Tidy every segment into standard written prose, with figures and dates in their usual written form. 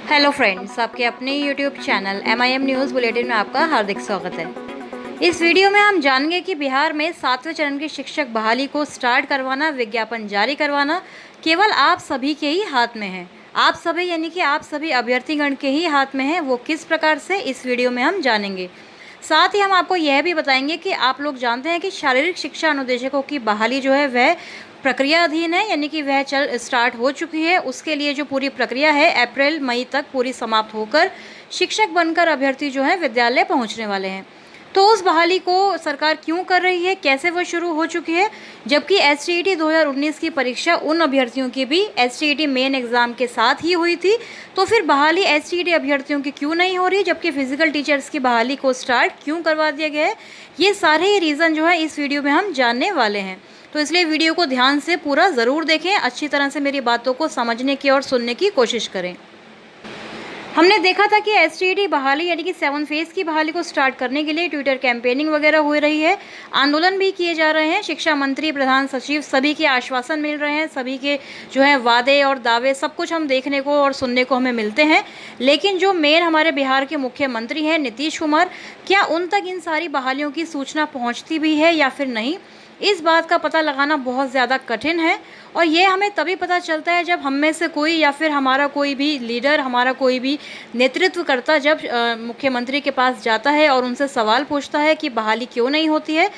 Hello friends, आपके अपने YouTube channel MIM news bulletin में आपका हार्दिक स्वागत है। इस वीडियो में हम जानेंगे कि बिहार में 7वें चरण की शिक्षक बहाली को स्टार्ट करवाना, विज्ञापन जारी करवाना केवल आप सभी के ही हाथ में है। आप सभी यानी कि आप सभी अभ्यर्थीगण के ही हाथ में है। वो किस प्रकार से, इस वीडियो में हम जानेंगे। साथ ही हम आपको यह भी बताएंगे कि आप लोग जानते हैं कि शारीरिक शिक्षा अनुदेशकों की बहाली जो है वह प्रक्रियाधीन है, यानी कि वह स्टार्ट हो चुकी है। उसके लिए जो पूरी प्रक्रिया है अप्रैल मई तक पूरी समाप्त होकर शिक्षक बनकर अभ्यर्थी जो है विद्यालय पहुंचने वाले हैं। तो उस बहाली को सरकार क्यों कर रही है, कैसे वह शुरू हो चुकी है, जबकि STET 2019 की परीक्षा उन अभ्यर्थियों की भी STET मेन एग्ज़ाम के साथ ही हुई थी। तो फिर बहाली STET अभ्यर्थियों की क्यों नहीं हो रही, जबकि फिजिकल टीचर्स की बहाली को स्टार्ट क्यों करवा दिया गया है, ये सारे ही रीज़न जो है इस वीडियो में हम जानने वाले हैं। तो इसलिए वीडियो को ध्यान से पूरा ज़रूर देखें, अच्छी तरह से मेरी बातों को समझने की और सुनने की कोशिश करें। हमने देखा था कि STET बहाली यानी कि 7 फेज़ की बहाली को स्टार्ट करने के लिए ट्विटर कैंपेनिंग वगैरह हो रही है, आंदोलन भी किए जा रहे हैं। शिक्षा मंत्री, प्रधान सचिव सभी के आश्वासन मिल रहे हैं, सभी के जो है वादे और दावे सब कुछ हम देखने को और सुनने को हमें मिलते हैं। लेकिन जो मेन हमारे बिहार के मुख्यमंत्री हैं नीतीश कुमार, क्या उन तक इन सारी बहालियों की सूचना पहुँचती भी है या फिर नहीं, इस बात का पता लगाना बहुत ज़्यादा कठिन है। और ये हमें तभी पता चलता है जब हम में से कोई या फिर हमारा कोई भी लीडर, हमारा कोई भी नेतृत्व करता जब मुख्यमंत्री के पास जाता है और उनसे सवाल पूछता है कि बहाली क्यों नहीं होती है,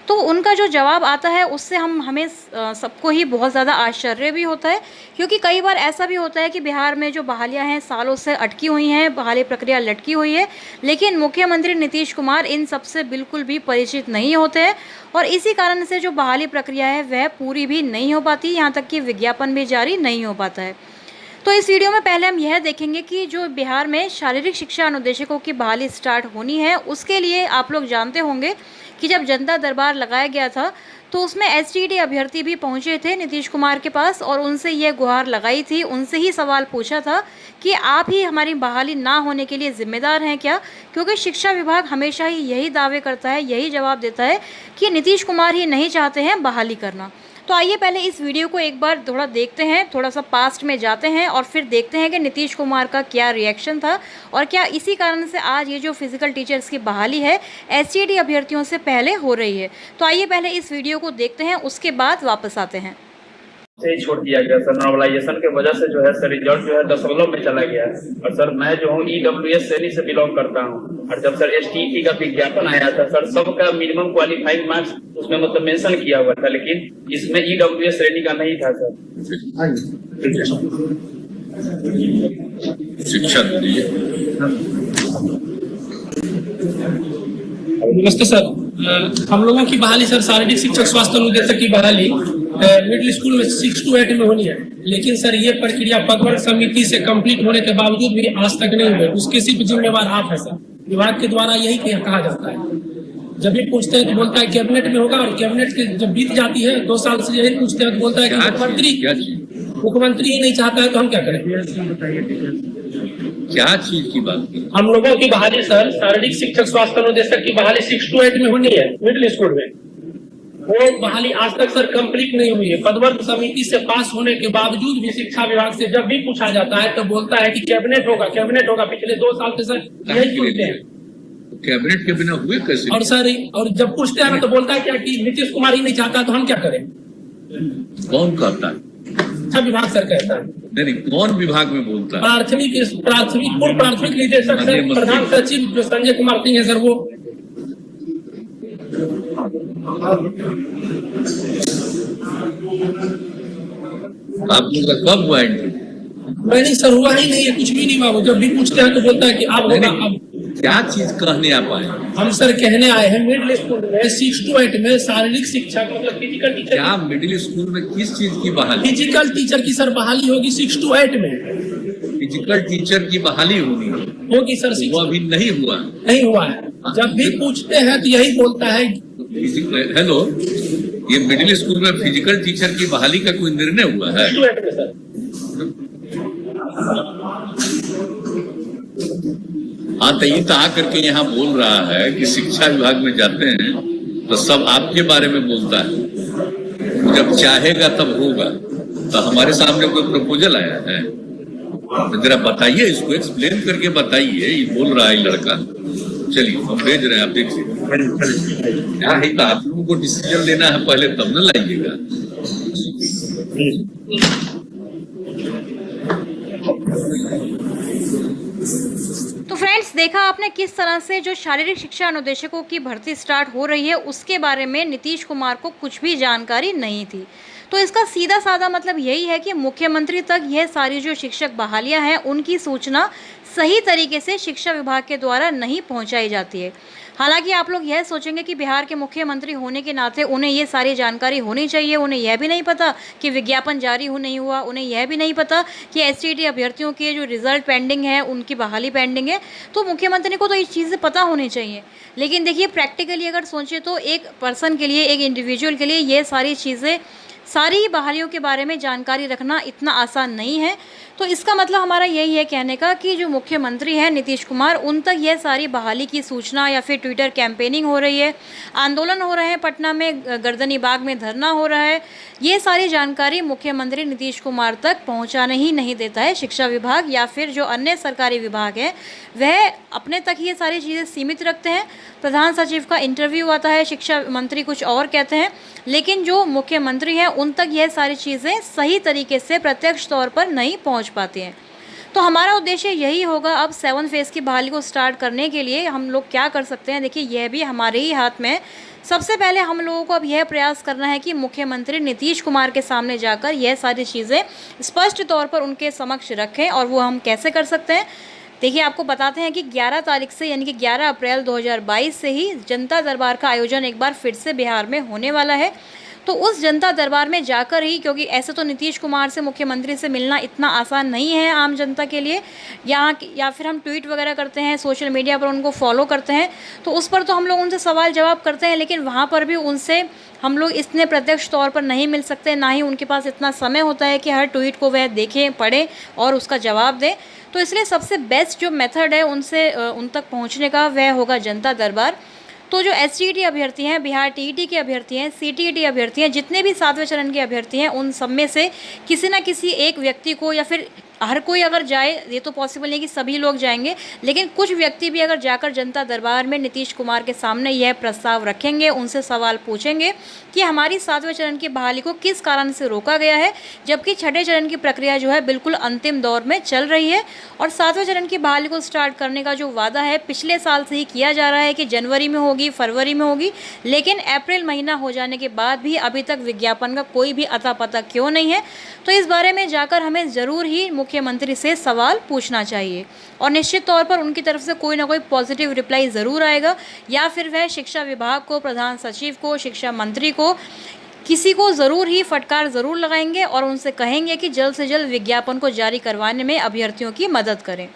तो उनका जो जवाब आता है उससे हमें सबको ही बहुत ज़्यादा आश्चर्य भी होता है। क्योंकि कई बार ऐसा भी होता है कि बिहार में जो बहालियाँ हैं सालों से अटकी हुई हैं, बहाली प्रक्रिया लटकी हुई है, लेकिन मुख्यमंत्री नीतीश कुमार इन सब से बिल्कुल भी परिचित नहीं होते हैं और इसी कारण से जो बहाली प्रक्रिया है वह पूरी भी नहीं हो पाती, यहाँ तक कि विज्ञापन भी जारी नहीं हो पाता है। तो इस वीडियो में पहले हम यह देखेंगे कि जो बिहार में शारीरिक शिक्षा अनुदेशकों की बहाली स्टार्ट होनी है, उसके लिए आप लोग जानते होंगे कि जब जनता दरबार लगाया गया था तो उसमें STET अभ्यर्थी भी पहुंचे थे नीतीश कुमार के पास और उनसे ये गुहार लगाई थी, उनसे ही सवाल पूछा था कि आप ही हमारी बहाली ना होने के लिए जिम्मेदार हैं क्या, क्योंकि शिक्षा विभाग हमेशा ही यही दावे करता है, यही जवाब देता है कि नीतीश कुमार ही नहीं चाहते हैं बहाली करना। तो आइए पहले इस वीडियो को एक बार थोड़ा देखते हैं, थोड़ा सा पास्ट में जाते हैं और फिर देखते हैं कि नीतीश कुमार का क्या रिएक्शन था और क्या इसी कारण से आज ये जो फिजिकल टीचर्स की बहाली है STET अभ्यर्थियों से पहले हो रही है। तो आइए पहले इस वीडियो को देखते हैं, उसके बाद वापस आते हैं। से ही छोड़ दिया गया सर, नॉर्मलाइजेशन के वजह से जो है सर रिजल्ट जो है दशमलव में चला गया है। और सर मैं जो हूँ EWS श्रेणी से बिलोंग करता हूँ और जब सर STET का विज्ञापन आया था सर सबका मिनिमम क्वालिफाइंग मार्क्स उसमें मतलब मेंशन किया हुआ था, लेकिन इसमें EWS श्रेणी का नहीं था सर। शिक्षा नमस्ते सर, हम लोगों की बहाली सर शारीरिक शिक्षक स्वास्थ्य अनुदेशक की बहाली मिडिल स्कूल में 6 to 8 में होनी है, लेकिन सर ये प्रक्रिया पदवर्ग समिति से कंप्लीट होने के बावजूद भी आज तक नहीं हुई। उसके सिर्फ जिम्मेवार आप है सर, विभाग के द्वारा यही कहा जाता है। जब भी पूछते हैं तो बोलता है कैबिनेट में होगा और कैबिनेट के जब बीत जाती है 2 साल से यही पूछते हैं तो बोलता है कि मुख्यमंत्री ही नहीं चाहता है, तो हम क्या करें? क्या चीज की बात की? हम लोगों की बहाली सर शारीरिक शिक्षक स्वास्थ्य अनुदेशक की बहाली 6 to 8 में होनी है मिडिल स्कूल में, वो बहाली आज तक सर कंप्लीट नहीं हुई है। पदवर्ग समिति से पास होने के बावजूद भी शिक्षा विभाग से जब भी पूछा जाता है तो बोलता है कि कैबिनेट होगा, कैबिनेट होगा। पिछले 2 साल से सर यही सुनते हैं। कैबिनेट के बिना हुए कैसे? और सर और जब पूछते हैं तो बोलता है क्या कि नीतीश कुमार ही नहीं चाहता, तो हम क्या करें? कौन कहता है? शिक्षा विभाग सर कहता है। नहीं, कौन विभाग में बोलता है? प्राथमिक पूर्व प्राथमिक निदेशक सर, प्रधान सचिव जो संजय कुमार सिंह है सर, वो। आप लोग का कब हुआ इंटरव्यू? नहीं सर, हुआ ही नहीं है, कुछ भी नहीं हुआ। वो जब भी पूछते हैं तो बोलता है कि आप होगा। अब क्या चीज कहने आप आए? हम सर कहने आए हैं मिडिल स्कूल में 6 to 8 में शारीरिक शिक्षा मतलब फिजिकल टीचर। क्या मिडिल स्कूल में किस चीज की बहाली? फिजिकल टीचर की सर बहाली होगी 6 to 8 में। फिजिकल टीचर की बहाली होगी सर, वो अभी नहीं हुआ? नहीं हुआ है। जब भी पूछते हैं तो यही बोलता है। हेलो, ये मिडिल स्कूल में फिजिकल टीचर की बहाली का कोई निर्णय हुआ है? 6 to 8 में सर। हाँ, तो ये तो आकर के यहाँ बोल रहा है कि शिक्षा विभाग में जाते हैं तो सब आपके बारे में बोलता है, जब चाहेगा तब होगा। तो हमारे सामने कोई प्रपोजल आया है? तो जरा बताइए, इसको एक्सप्लेन करके बताइए। ये बोल रहा है लड़का, चलिए हम भेज रहे हैं, आप देखिए। यहाँ ही तो आप लोगों को डिसीजन लेना है पहले, तब न लाइएगा। तो फ्रेंड्स, देखा आपने किस तरह से जो शारीरिक शिक्षा अनुदेशकों की भर्ती स्टार्ट हो रही है उसके बारे में नीतीश कुमार को कुछ भी जानकारी नहीं थी। तो इसका सीधा साधा मतलब यही है कि मुख्यमंत्री तक यह सारी जो शिक्षक बहालियां हैं उनकी सूचना सही तरीके से शिक्षा विभाग के द्वारा नहीं पहुंचाई जाती है। हालांकि आप लोग यह सोचेंगे कि बिहार के मुख्यमंत्री होने के नाते उन्हें ये सारी जानकारी होनी चाहिए। उन्हें यह भी नहीं पता कि विज्ञापन जारी नहीं हुआ, उन्हें यह भी नहीं पता कि एसटीईटी अभ्यर्थियों के जो रिजल्ट पेंडिंग है उनकी बहाली पेंडिंग है। तो मुख्यमंत्री को तो ये चीज़ें पता होनी चाहिए। लेकिन देखिए, प्रैक्टिकली अगर सोचें तो एक पर्सन के लिए, एक इंडिविजुअल के लिए ये सारी चीज़ें, सारी बहालियों के बारे में जानकारी रखना इतना आसान नहीं है। तो इसका मतलब हमारा यही है कहने का कि जो मुख्यमंत्री हैं नीतीश कुमार, उन तक यह सारी बहाली की सूचना या फिर ट्विटर कैंपेनिंग हो रही है, आंदोलन हो रहे हैं, पटना में गर्दनी बाग में धरना हो रहा है, ये सारी जानकारी मुख्यमंत्री नीतीश कुमार तक पहुंचाने ही नहीं देता है शिक्षा विभाग या फिर जो अन्य सरकारी विभाग है वह अपने तक ये सारी चीज़ें सीमित रखते हैं। प्रधान सचिव का इंटरव्यू आता है, शिक्षा मंत्री कुछ और कहते हैं, लेकिन जो मुख्यमंत्री हैं उन तक यह सारी चीज़ें सही तरीके से प्रत्यक्ष तौर पर नहीं पहुंच पाती हैं। तो हमारा उद्देश्य यही होगा अब 7 फेज़ की बहाली को स्टार्ट करने के लिए हम लोग क्या कर सकते हैं। देखिए, यह भी हमारे ही हाथ में है। सबसे पहले हम लोगों को अब यह प्रयास करना है कि मुख्यमंत्री नीतीश कुमार के सामने जाकर यह सारी चीज़ें स्पष्ट तौर पर उनके समक्ष रखें। और वो हम कैसे कर सकते हैं, देखिए आपको बताते हैं कि 11 तारीख से यानी कि 11 अप्रैल 2022 से ही जनता दरबार का आयोजन एक बार फिर से बिहार में होने वाला है। तो उस जनता दरबार में जाकर ही, क्योंकि ऐसे तो नीतीश कुमार से, मुख्यमंत्री से मिलना इतना आसान नहीं है आम जनता के लिए, या फिर हम ट्वीट वगैरह करते हैं, सोशल मीडिया पर उनको फॉलो करते हैं, तो उस पर तो हम लोग उनसे सवाल जवाब करते हैं, लेकिन वहाँ पर भी उनसे हम लोग इतने प्रत्यक्ष तौर पर नहीं मिल सकते, ना ही उनके पास इतना समय होता है कि हर ट्वीट को वह देखें, पढ़ें और उसका जवाब दें। तो इसलिए सबसे बेस्ट जो मेथड है उन तक पहुँचने का वह होगा जनता दरबार। तो जो एसटीईटी अभ्यर्थी हैं, बिहार टीईटी के अभ्यर्थी हैं, सीटीईटी अभ्यर्थी हैं, जितने भी 7वें चरण के अभ्यर्थी हैं, उन सब में से किसी न किसी एक व्यक्ति को, या फिर हर कोई अगर जाए, ये तो पॉसिबल नहीं कि सभी लोग जाएंगे, लेकिन कुछ व्यक्ति भी अगर जाकर जनता दरबार में नीतीश कुमार के सामने यह प्रस्ताव रखेंगे, उनसे सवाल पूछेंगे कि हमारी 7वें चरण की बहाली को किस कारण से रोका गया है, जबकि 6ठे चरण की प्रक्रिया जो है बिल्कुल अंतिम दौर में चल रही है। और 7वें चरण की बहाली को स्टार्ट करने का जो वादा है पिछले साल से ही किया जा रहा है कि जनवरी में होगी, फरवरी में होगी, लेकिन अप्रैल महीना हो जाने के बाद भी अभी तक विज्ञापन का कोई भी अता पता क्यों नहीं है। तो इस बारे में जाकर हमें ज़रूर ही मुख्यमंत्री से सवाल पूछना चाहिए और निश्चित तौर पर उनकी तरफ से कोई ना कोई पॉजिटिव रिप्लाई ज़रूर आएगा, या फिर वह शिक्षा विभाग को, प्रधान सचिव को, शिक्षा मंत्री को, किसी को ज़रूर ही फटकार ज़रूर लगाएंगे और उनसे कहेंगे कि जल्द से जल्द विज्ञापन को जारी करवाने में अभ्यर्थियों की मदद करें।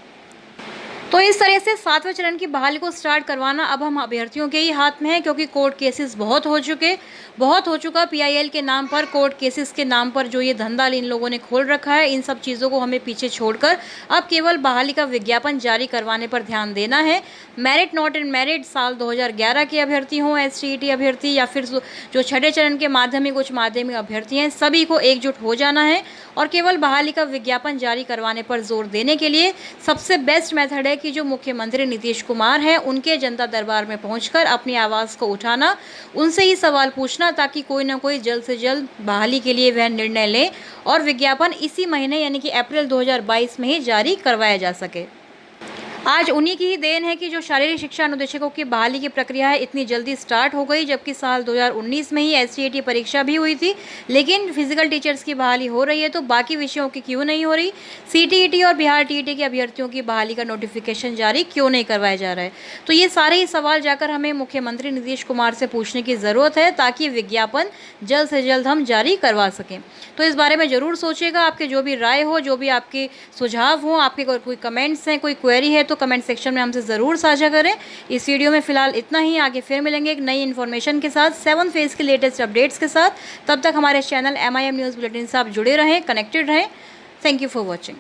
तो इस तरह से 7वें चरण की बहाली को स्टार्ट करवाना अब हम अभ्यर्थियों के ही हाथ में है, क्योंकि कोर्ट केसेस बहुत हो चुका। पीआईएल के नाम पर, कोर्ट केसेस के नाम पर जो ये धंधा इन लोगों ने खोल रखा है, इन सब चीज़ों को हमें पीछे छोड़कर अब केवल बहाली का विज्ञापन जारी करवाने पर ध्यान देना है। मेरिट नॉट इन मेरिट साल 2011 के अभ्यर्थी हों, एसटीईटी अभ्यर्थी, या फिर जो 6ठे चरण के माध्यमिक, उच्च माध्यमिक अभ्यर्थी हैं, सभी को एकजुट हो जाना है और केवल बहाली का विज्ञापन जारी करवाने पर जोर देने के लिए सबसे बेस्ट मेथड है कि जो मुख्यमंत्री नीतीश कुमार हैं उनके जनता दरबार में पहुंचकर अपनी आवाज़ को उठाना, उनसे ही सवाल पूछना, ताकि कोई ना कोई जल्द से जल्द बहाली के लिए वह निर्णय ले और विज्ञापन इसी महीने यानी कि अप्रैल 2022 में ही जारी करवाया जा सके। आज उन्हीं की ही देन है कि जो शारीरिक शिक्षा अनुदेशकों की बहाली की प्रक्रिया है इतनी जल्दी स्टार्ट हो गई, जबकि साल 2019 में ही एसटीईटी परीक्षा भी हुई थी, लेकिन फिजिकल टीचर्स की बहाली हो रही है तो बाकी विषयों की क्यों नहीं हो रही। सीटीईटी और बिहार टीईटी के अभ्यर्थियों की बहाली का नोटिफिकेशन जारी क्यों नहीं करवाया जा रहा है। तो ये सारे ही सवाल जाकर हमें मुख्यमंत्री नीतीश कुमार से पूछने की ज़रूरत है, ताकि विज्ञापन जल्द से जल्द हम जारी करवा सकें। तो इस बारे में ज़रूर सोचिएगा। आपके जो भी राय हो, जो भी आपके सुझाव हों, आपके कोई कमेंट्स हैं, कोई क्वेरी है तो कमेंट सेक्शन में हमसे ज़रूर साझा करें। इस वीडियो में फ़िलहाल इतना ही। आगे फिर मिलेंगे एक नई इन्फॉर्मेशन के साथ, 7 फेज़ के लेटेस्ट अपडेट्स के साथ। तब तक हमारे चैनल MIM न्यूज़ बुलेटिन से आप जुड़े रहें, कनेक्टेड रहें। Thank you for watching.